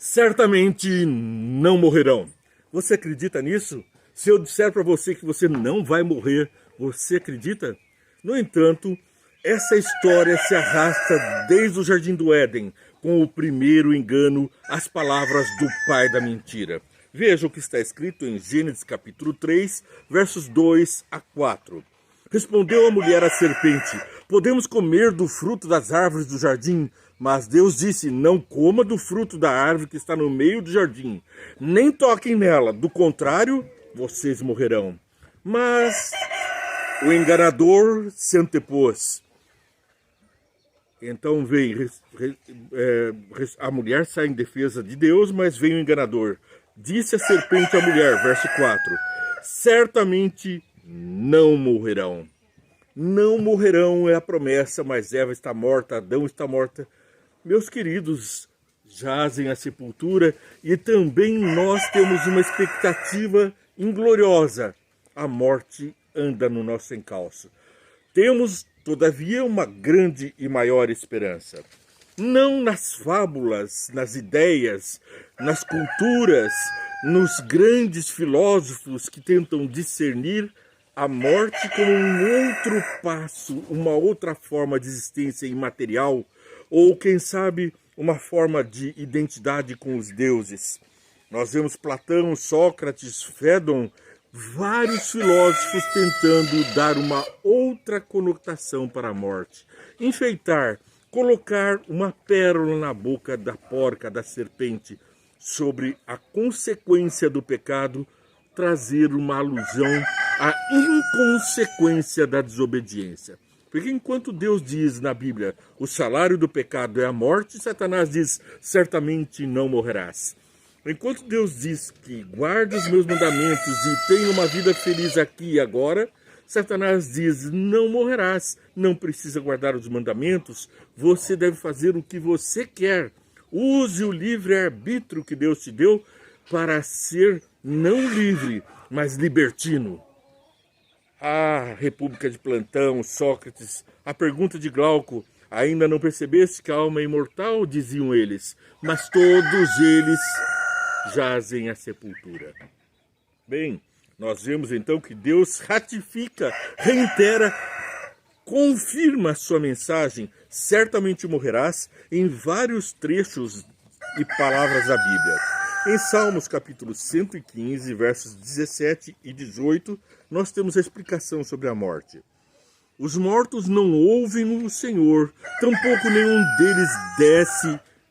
certamente não morrerão. Você acredita nisso? Se eu disser para você que você não vai morrer, você acredita? No entanto, essa história se arrasta desde o Jardim do Éden, com o primeiro engano, as palavras do pai da mentira. Veja o que está escrito em Gênesis capítulo 3, versos 2 a 4. Respondeu a mulher à serpente: podemos comer do fruto das árvores do jardim? Mas Deus disse: não coma do fruto da árvore que está no meio do jardim, nem toquem nela, do contrário, vocês morrerão. Mas o enganador se antepôs. Então vem, a mulher sai em defesa de Deus, mas vem o enganador. Disse a serpente à mulher, verso 4, certamente não morrerão. Não morrerão é a promessa, mas Eva está morta, Adão está morta. Meus queridos, jazem a sepultura e também nós temos uma expectativa ingloriosa. A morte anda no nosso encalço. Temos, todavia, uma grande e maior esperança. Não nas fábulas, nas ideias, nas culturas, nos grandes filósofos que tentam discernir a morte como um outro passo, uma outra forma de existência imaterial, ou, quem sabe, uma forma de identidade com os deuses. Nós vemos Platão, Sócrates, Fédon, vários filósofos tentando dar uma outra conotação para a morte. Enfeitar, colocar uma pérola na boca da porca, da serpente, sobre a consequência do pecado, trazer uma alusão à inconsequência da desobediência. Porque enquanto Deus diz na Bíblia, o salário do pecado é a morte, Satanás diz, certamente não morrerás. Enquanto Deus diz que guarde os meus mandamentos e tenha uma vida feliz aqui e agora, Satanás diz, não morrerás, não precisa guardar os mandamentos, você deve fazer o que você quer. Use o livre-arbítrio que Deus te deu para ser não livre, mas libertino. Ah, República de Platão, Sócrates, a pergunta de Glauco, ainda não percebeste que a alma é imortal? Diziam eles, mas todos eles jazem a sepultura. Bem, nós vemos então que Deus ratifica, reitera, confirma a sua mensagem, certamente morrerás, em vários trechos e palavras da Bíblia. Em Salmos capítulo 115, versos 17 e 18, nós temos a explicação sobre a morte. Os mortos não ouvem o Senhor, tampouco nenhum deles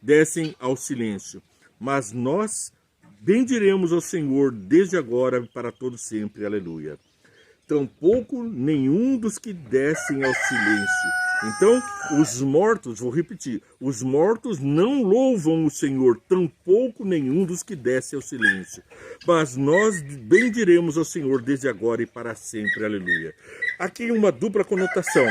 descem ao silêncio. Mas nós bendiremos ao Senhor desde agora para todo sempre. Aleluia. Tampouco nenhum dos que descem ao silêncio. Então, os mortos, vou repetir, os mortos não louvam o Senhor, tampouco nenhum dos que descem ao silêncio. Mas nós bendiremos ao Senhor desde agora e para sempre. Aleluia. Aqui uma dupla conotação.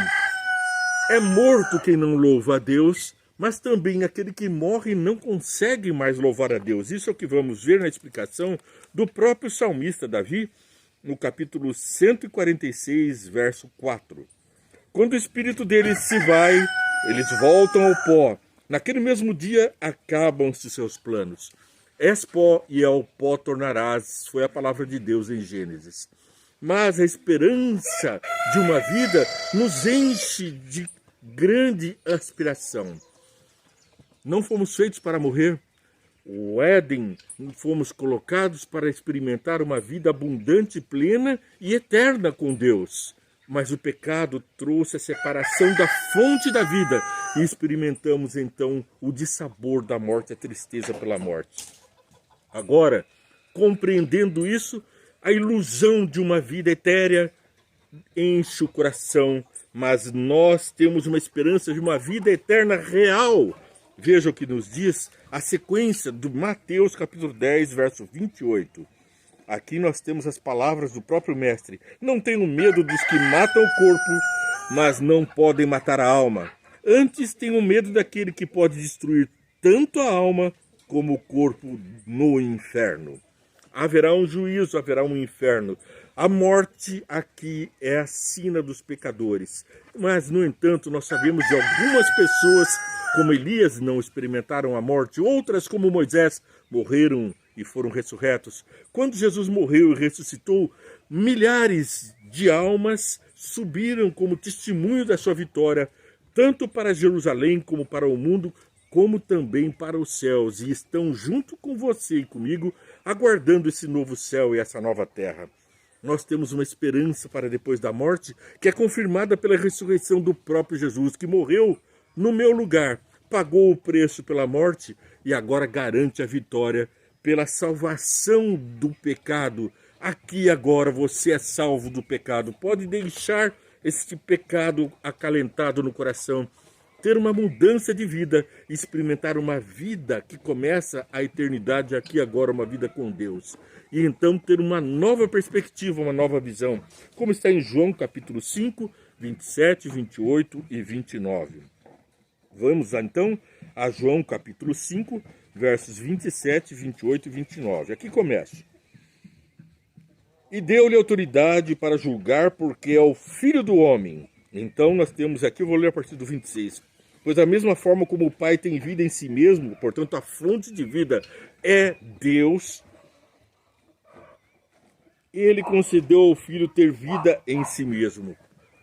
É morto quem não louva a Deus, mas também aquele que morre não consegue mais louvar a Deus. Isso é o que vamos ver na explicação do próprio salmista Davi, no capítulo 146, verso 4. Quando o espírito deles se vai, eles voltam ao pó. Naquele mesmo dia, acabam-se seus planos. És pó e ao pó tornarás, foi a palavra de Deus em Gênesis. Mas a esperança de uma vida nos enche de grande aspiração. Não fomos feitos para morrer. O Éden, fomos colocados para experimentar uma vida abundante, plena e eterna com Deus. Mas o pecado trouxe a separação da fonte da vida e experimentamos então o dissabor da morte, a tristeza pela morte. Agora, compreendendo isso, a ilusão de uma vida etérea enche o coração, mas nós temos uma esperança de uma vida eterna real. Veja o que nos diz a sequência do Mateus capítulo 10, verso 28. Aqui nós temos as palavras do próprio mestre. Não tenham medo dos que matam o corpo, mas não podem matar a alma. Antes tenham medo daquele que pode destruir tanto a alma como o corpo no inferno. Haverá um juízo, haverá um inferno. A morte aqui é a sina dos pecadores. Mas, no entanto, nós sabemos de algumas pessoas como Elias, não experimentaram a morte. Outras, como Moisés, morreram e foram ressurretos. Quando Jesus morreu e ressuscitou, milhares de almas subiram como testemunho da sua vitória, tanto para Jerusalém como para o mundo, como também para os céus, e estão junto com você e comigo, aguardando esse novo céu e essa nova terra. Nós temos uma esperança para depois da morte, que é confirmada pela ressurreição do próprio Jesus, que morreu no meu lugar, pagou o preço pela morte e agora garante a vitória pela salvação do pecado. Aqui agora você é salvo do pecado. Pode deixar este pecado acalentado no coração, ter uma mudança de vida, experimentar uma vida que começa a eternidade aqui agora, uma vida com Deus. E então ter uma nova perspectiva, uma nova visão, como está em João capítulo 5, 27, 28 e 29. Vamos então a João capítulo 5, versos 27, 28 e 29. Aqui começa. E deu-lhe autoridade para julgar, porque é o Filho do Homem. Então nós temos aqui, eu vou ler a partir do 26. Pois da mesma forma como o Pai tem vida em si mesmo, portanto a fonte de vida é Deus, ele concedeu ao Filho ter vida em si mesmo.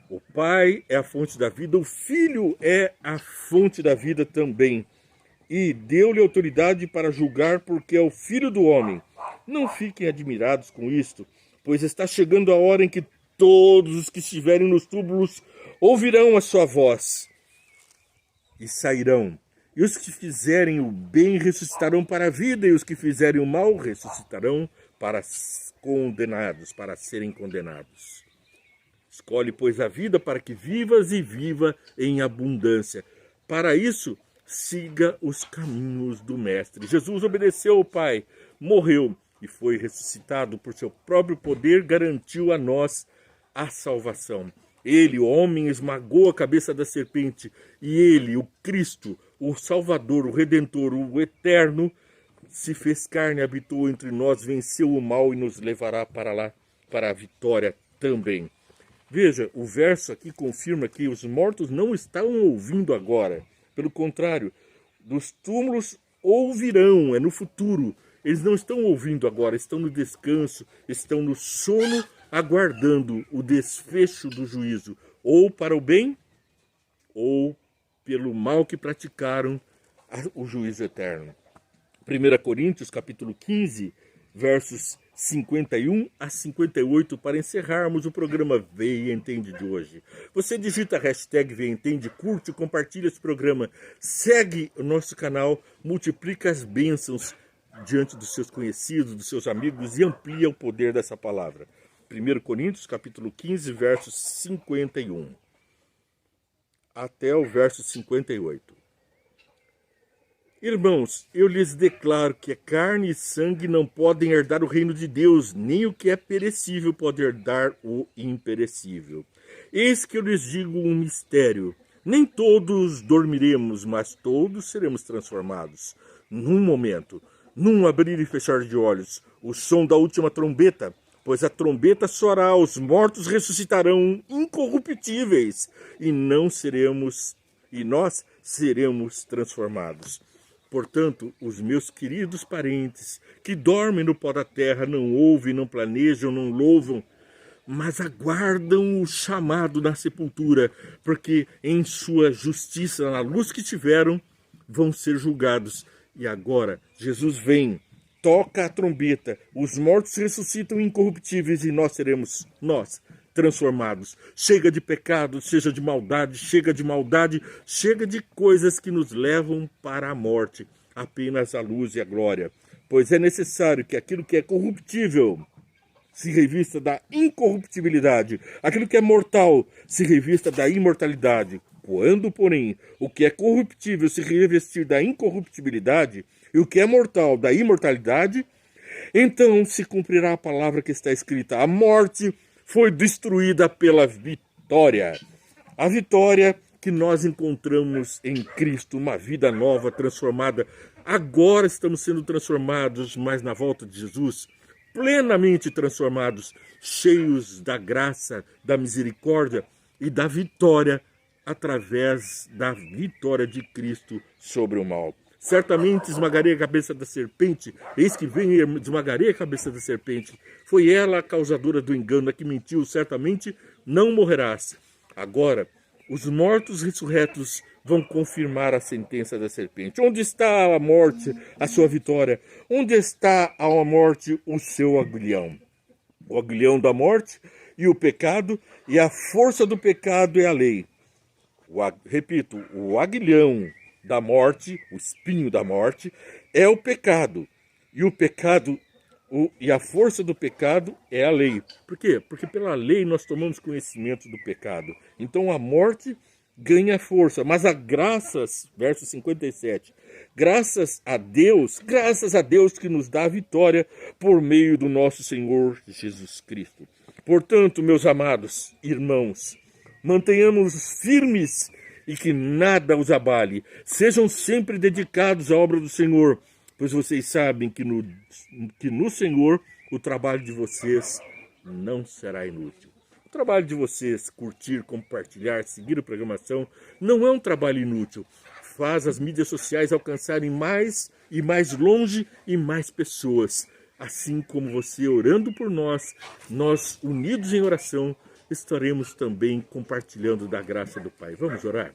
O Pai é a fonte da vida, o Filho é a fonte da vida também. E deu-lhe autoridade para julgar, porque é o Filho do Homem. Não fiquem admirados com isto, pois está chegando a hora em que todos os que estiverem nos túmulos ouvirão a sua voz e sairão. E os que fizerem o bem ressuscitarão para a vida, e os que fizerem o mal ressuscitarão para condenados, para serem condenados. Escolhe, pois, a vida para que vivas e viva em abundância. Para isso, siga os caminhos do Mestre. Jesus obedeceu ao Pai, morreu e foi ressuscitado por seu próprio poder, garantiu a nós a salvação. Ele, o homem, esmagou a cabeça da serpente, e ele, o Cristo, o Salvador, o Redentor, o Eterno, se fez carne, habitou entre nós, venceu o mal e nos levará para lá, para a vitória também. Veja, o verso aqui confirma que os mortos não estão ouvindo agora. Pelo contrário, dos túmulos ouvirão, é no futuro. Eles não estão ouvindo agora, estão no descanso, estão no sono, aguardando o desfecho do juízo, ou para o bem, ou pelo mal que praticaram, o juízo eterno. 1 Coríntios, capítulo 15, versos 51 a 58, para encerrarmos o programa Vê e Entende de hoje. Você digita a hashtag Vê e Entende, curte e compartilha esse programa, segue o nosso canal, multiplica as bênçãos diante dos seus conhecidos, dos seus amigos, e amplia o poder dessa palavra. 1 Coríntios, capítulo 15, versos 51 até o verso 58. Irmãos, eu lhes declaro que a carne e sangue não podem herdar o reino de Deus, nem o que é perecível pode herdar o imperecível. Eis que eu lhes digo um mistério. Nem todos dormiremos, mas todos seremos transformados. Num momento, num abrir e fechar de olhos, o som da última trombeta, pois a trombeta soará, os mortos ressuscitarão incorruptíveis, e nós seremos transformados. Portanto, os meus queridos parentes que dormem no pó da terra não ouvem, não planejam, não louvam, mas aguardam o chamado na sepultura, porque em sua justiça, na luz que tiveram, vão ser julgados. E agora, Jesus vem, toca a trombeta, os mortos ressuscitam incorruptíveis e nós seremos, transformados. Chega de pecado, chega de maldade, chega de coisas que nos levam para a morte, apenas a luz e a glória. Pois é necessário que aquilo que é corruptível se revista da incorruptibilidade, aquilo que é mortal se revista da imortalidade. Quando, porém, o que é corruptível se revestir da incorruptibilidade e o que é mortal da imortalidade, então se cumprirá a palavra que está escrita: a morte foi destruída pela vitória. A vitória que nós encontramos em Cristo, uma vida nova, transformada. Agora estamos sendo transformados, mas na volta de Jesus, plenamente transformados, cheios da graça, da misericórdia e da vitória através da vitória de Cristo sobre o mal. Certamente esmagarei a cabeça da serpente, eis que vem e esmagarei a cabeça da serpente. Foi ela a causadora do engano, a que mentiu, certamente não morrerás. Agora, os mortos ressurretos vão confirmar a sentença da serpente. Onde está a morte, a sua vitória? Onde está a morte, o seu aguilhão? O aguilhão da morte e o pecado, e a força do pecado é a lei. Repito, o aguilhão da morte, o espinho da morte, é o pecado. E o pecado, e a força do pecado é a lei. Por quê? Porque pela lei nós tomamos conhecimento do pecado. Então a morte ganha força, mas a graças, verso 57, graças a Deus que nos dá a vitória por meio do nosso Senhor Jesus Cristo. Portanto, meus amados irmãos, mantenhamos firmes e que nada os abale. Sejam sempre dedicados à obra do Senhor, pois vocês sabem que no Senhor o trabalho de vocês não será inútil. O trabalho de vocês, curtir, compartilhar, seguir a programação, não é um trabalho inútil. Faz as mídias sociais alcançarem mais e mais longe e mais pessoas. Assim como você orando por nós, nós unidos em oração, estaremos também compartilhando da graça do Pai. Vamos orar?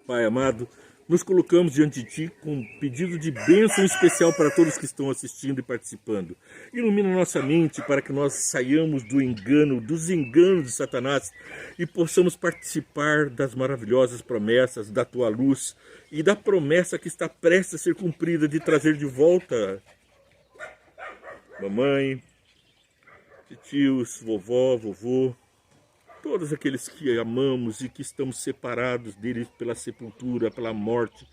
Pai amado, nos colocamos diante de Ti com um pedido de bênção especial para todos que estão assistindo e participando. Ilumina nossa mente para que nós saiamos do engano, dos enganos de Satanás e possamos participar das maravilhosas promessas da Tua luz e da promessa que está prestes a ser cumprida de trazer de volta mamãe, tios, vovó, vovô, todos aqueles que amamos e que estamos separados deles pela sepultura, pela morte.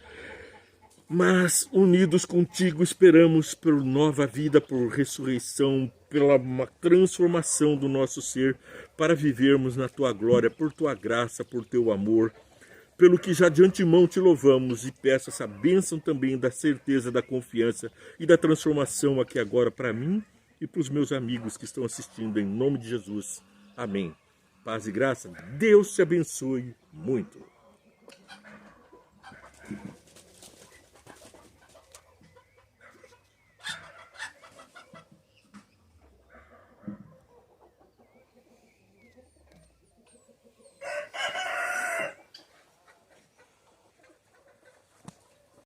Mas unidos contigo esperamos por nova vida, por ressurreição, pela uma transformação do nosso ser, para vivermos na tua glória, por tua graça, por teu amor. Pelo que já de antemão te louvamos e peço essa bênção também da certeza, da confiança e da transformação aqui agora para mim e para os meus amigos que estão assistindo, em nome de Jesus. Amém. Paz e graça, Deus te abençoe muito.